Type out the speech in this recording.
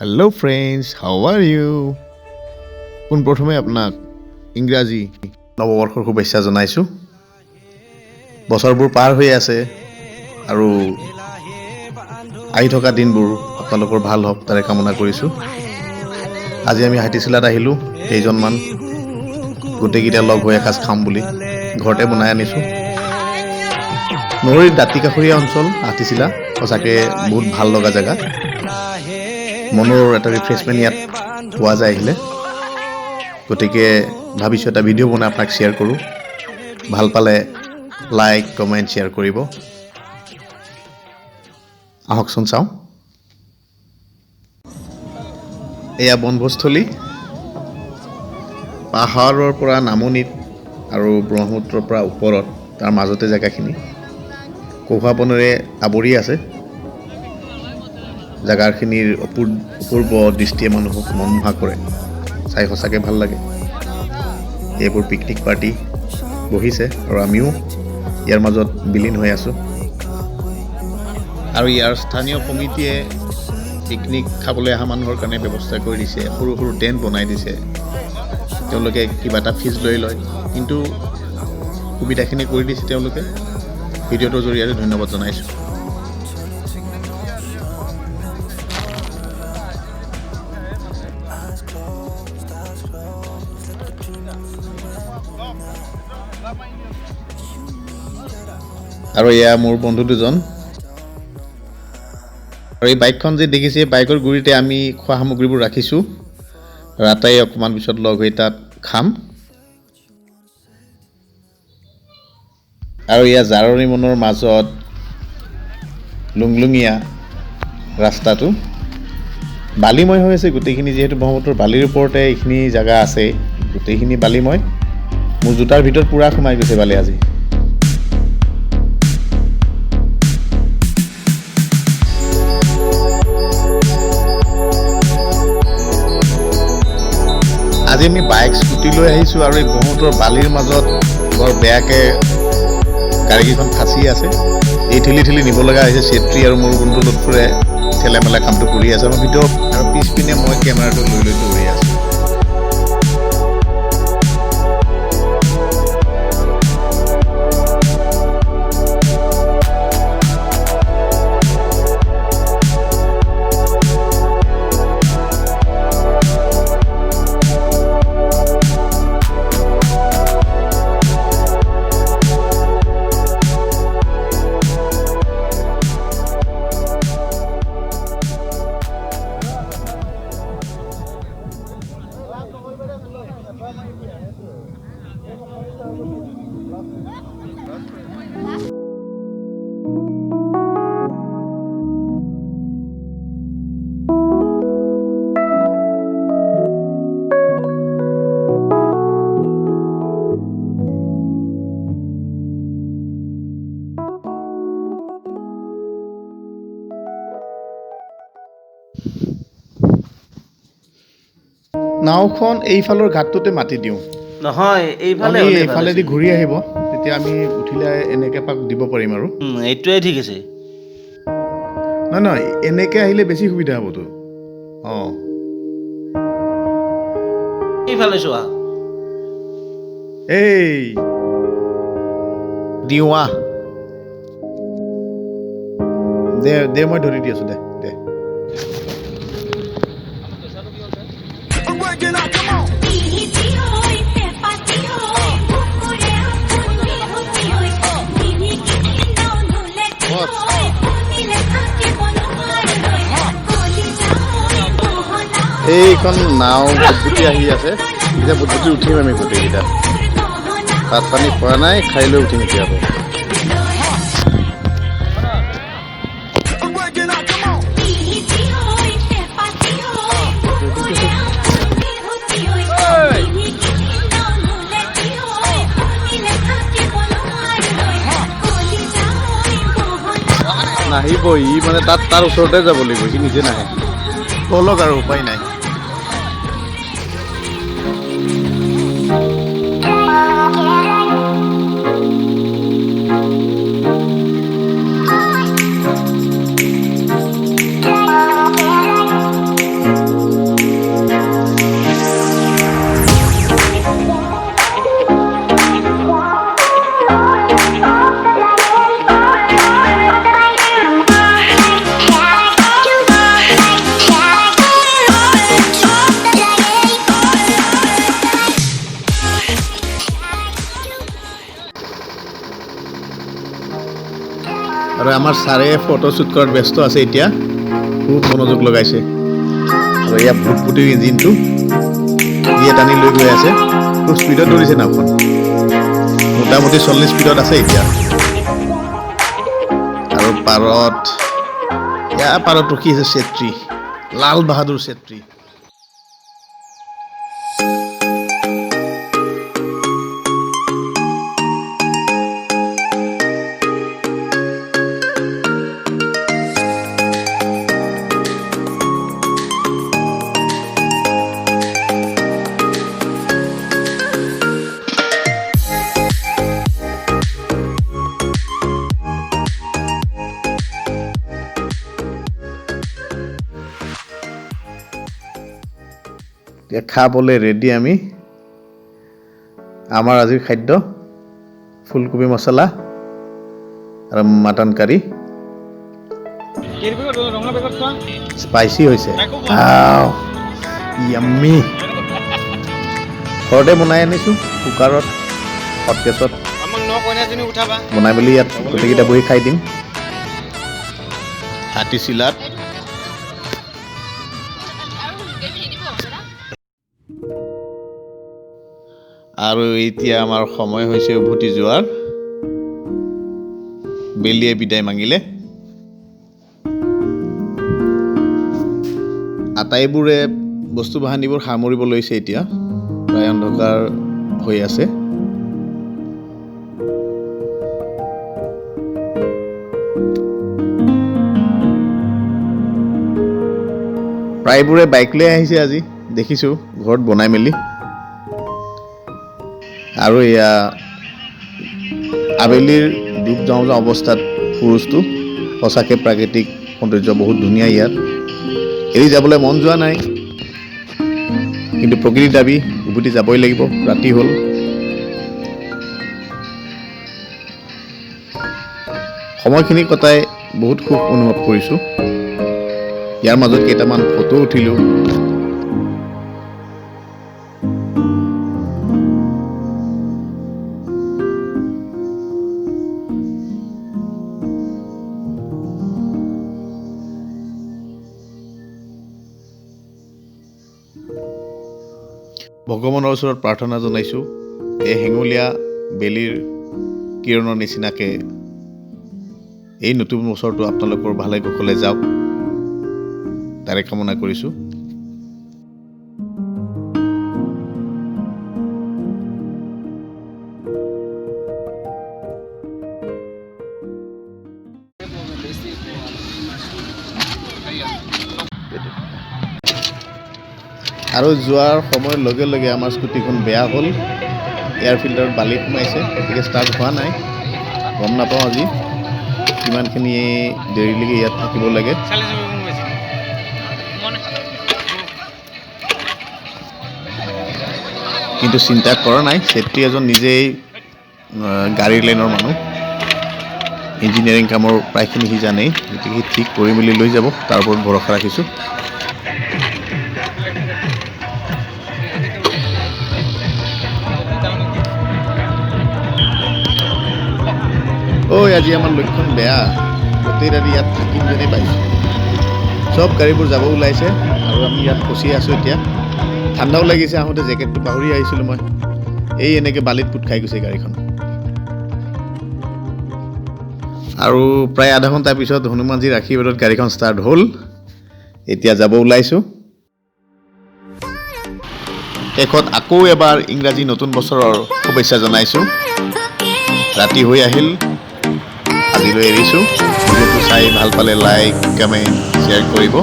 Hello' friends, how are you? পোনপ্ৰথমে আপোনাক ইংৰাজী নৱবৰ্ষৰ শুভেচ্ছা জনাইছোঁ। বছৰবোৰ পাৰ হৈ আছে আৰু আহি থকা দিনবোৰ আপোনালোকৰ ভাল হওক তাৰে কামনা কৰিছোঁ। আজি আমি হাতীচিলাত আহিলোঁ, কেইজনমান গোটেইকেইটা লগ হৈ এসাঁজ খাম বুলি ঘৰতে বনাই আনিছোঁ। নৈৰ দাঁতিকাষৰীয়া অঞ্চল হাতীচিলা সঁচাকৈ বহুত ভাল লগা জেগা। মনৰ এটা ৰিফ্ৰেছমেণ্ট ইয়াত পোৱা যায় আহিলে। গতিকে ভাবিছোঁ এটা ভিডিঅ' বনাই আপোনাক শ্বেয়াৰ কৰোঁ। ভাল পালে লাইক, কমেণ্ট, শ্বেয়াৰ কৰিব। আহকচোন চাওঁ। এয়া বনভোজস্থলী, পাহাৰৰ পৰা নামনিত আৰু ব্ৰহ্মপুত্ৰৰ পৰা ওপৰত, তাৰ মাজতে জেগাখিনি কহুৱাবনেৰে আৱৰি আছে। জেগাখিনিৰ অপূৰ্ব দৃষ্টিয়ে মানুহক মনোমোহা কৰে, চাই সঁচাকৈ ভাল লাগে। এইবোৰ পিকনিক পাৰ্টি বহিছে আৰু আমিও ইয়াৰ মাজত বিলীন হৈ আছোঁ। আৰু ইয়াৰ স্থানীয় কমিটিয়ে পিকনিক খাবলৈ অহা মানুহৰ কাৰণে ব্যৱস্থা কৰি দিছে, সৰু সৰু টেণ্ট বনাই দিছে। তেওঁলোকে কিবা এটা ফিজ লৈ লয়, কিন্তু সুবিধাখিনি কৰি দিছে তেওঁলোকে। ভিডিঅ'টোৰ জৰিয়তে ধন্যবাদ জনাইছোঁ। আৰু এয়া মোৰ বন্ধু দুজন। আৰু এই বাইকখন যে দেখিছে, বাইকৰ গুৰিতে আমি খোৱা সামগ্ৰীবোৰ ৰাখিছোঁ। ৰাতাই অকণমান পিছত লগ হৈ তাত খাম। আৰু এয়া জাৰনী মনৰ মাজত লুংলুঙীয়া ৰাস্তাটো বালিময় হৈ আছে গোটেইখিনি। যিহেতু ব্ৰহ্মপুত্ৰৰ বালিৰ ওপৰতে এইখিনি জেগা আছে, গোটেইখিনি বালিময়। মোৰ জোতাৰ ভিতৰত পূৰা সোমাই গৈছে বালি আজি। আজি আমি বাইক স্কুটি লৈ আহিছোঁ আৰু এই ব্ৰহ্মপুত্ৰৰ বালিৰ মাজত বৰ বেয়াকৈ গাড়ীকেইখন ফাঁচি আছে। এই ঠেলি ঠেলি নিব লগা হৈছে। চেত্ৰী আৰু মোৰ বন্ধু লুৎফুৰে ঠেলা মেলা কামটো কৰি আছে আমাৰ ভিতৰত, আৰু পিছপিনে মই কেমেৰাটো লৈ দৌৰি আছোঁ। নাওখন এইফালৰ ঘাটটোতে মাতি দিওঁ, নহয় এইফালে এইফালেদি ঘূৰি আহিব, তেতিয়া আমি উঠিলে এনেকৈ পাক দিব পাৰিম। আৰু এইটোৱে ঠিক আছে। নহয়, এনেকৈ আহিলে বেছি সুবিধা হ'বতো। অঁ, এইফালে চোৱা। এই দিওঁৱা দে মই ধৰি দি আছোঁ। দে এইখন নাও বুটবুটি আহি আছে। এতিয়া বুটবুটি উঠিম আমি গোটেইকেইটা। ভাত পানী খোৱা নাই, খাই লৈ উঠিম এতিয়া আকৌ। নাহিব ই, মানে তাৰ ওচৰতে যাব লাগিব, সি নিজে নাহে। বলক আৰু উপায় নাই। আৰু আমাৰ ছাৰে ফটোশ্বুট কৰাত ব্যস্ত আছে এতিয়া খুব মনোযোগ লগাইছে আৰু এয়া ভুটভুটিৰ ইঞ্জিনটো দিয়ে টানি লৈ গৈ আছে খুব স্পীডত দৌৰিছে নাওখন মোটামুটি 40 স্পীডত আছে এতিয়া আৰু পাৰত ৰখি আছে চেত্ৰী লাল বাহাদুৰ চেত্ৰী খাবলৈ ৰেডি আমি আমাৰ আজিৰ খাদ্য ফুলকবি মছলা আৰু মাটন কাৰী স্পাইচি হৈছে ইয়াম্মি ঘৰতে বনাই আনিছোঁ কুকাৰত হটকেছত বনাই মেলি ইয়াত গোটেইকেইটা বহি খাই দিম হাতী চিলাত আৰু এতিয়া আমাৰ সময় হৈছে উভতি যোৱাৰ বেলিয়ে বিদায় মাগিলে আটাইবোৰে বস্তু বাহানিবোৰ সামৰিব লৈছে এতিয়া প্ৰায় অন্ধকাৰ হৈ আছে প্ৰায়বোৰে বাইক লৈ আহিছে আজি দেখিছোঁ ঘৰত বনাই মেলি আৰু এয়া আবেলিৰ ডুব যাওঁ অৱস্থাত পুৰুষটো সঁচাকৈ প্ৰাকৃতিক সৌন্দৰ্য বহুত ধুনীয়া ইয়াত এৰি যাবলৈ মন যোৱা নাই কিন্তু প্ৰকৃতিৰ দাবী উভতি যাবই লাগিব ৰাতি হ'ল সময়খিনি কটাই বহুত সুখ অনুভৱ কৰিছোঁ ইয়াৰ মাজত কেইটামান ফটো উঠিলোঁ ভগৱানৰ ওচৰত প্ৰাৰ্থনা জনাইছোঁ এই হেঙুলীয়া বেলিৰ কিৰণৰ নিচিনাকৈ এই নতুন বছৰটো আপোনালোকৰ ভালে কুশলে যাওক তাৰে কামনা কৰিছোঁ আৰু যোৱাৰ সময়ৰ লগে লগে আমাৰ স্কুটিখন বেয়া হ'ল এয়াৰ ফিল্টাৰত বালি সোমাইছে গতিকে ষ্টাৰ্ট হোৱা নাই গম নাপাওঁ আজি কিমানখিনি দেৰিলৈকে ইয়াত থাকিব লাগে কিন্তু চিন্তা কৰা নাই চেত্ৰী এজন নিজেই গাড়ীৰ লাইনৰ মানুহ ইঞ্জিনিয়াৰিং কামৰ প্ৰায়খিনি সি জানেই গতিকে সি ঠিক কৰি মেলি লৈ যাব তাৰ ওপৰত ভৰসা ৰাখিছোঁ আজি আমাৰ লক্ষণ বেয়া গোটেই ৰাতি ইয়াত থাকিম যেনেই পাইছোঁ চব গাড়ীবোৰ যাব ওলাইছে আৰু আমি ইয়াত ফচি আছোঁ এতিয়া ঠাণ্ডাও লাগিছে আহোঁতে জেকেটটো পাহৰি আহিছিলোঁ মই এই এনেকৈ বালিত পোত খাই গৈছে গাড়ীখন আৰু প্ৰায় আধা ঘণ্টাৰ পিছত হনুমানজীৰ আশীৰ্বাদত গাড়ীখন ষ্টাৰ্ট হ'ল এতিয়া যাব ওলাইছোঁ শেষত আকৌ এবাৰ ইংৰাজী নতুন বছৰৰ শুভেচ্ছা জনাইছোঁ ৰাতি হৈ আহিল আজিলৈ এৰিছোঁ ভিডিঅ'টো চাই ভাল পালে লাইক কমেণ্ট শ্বেয়াৰ কৰিব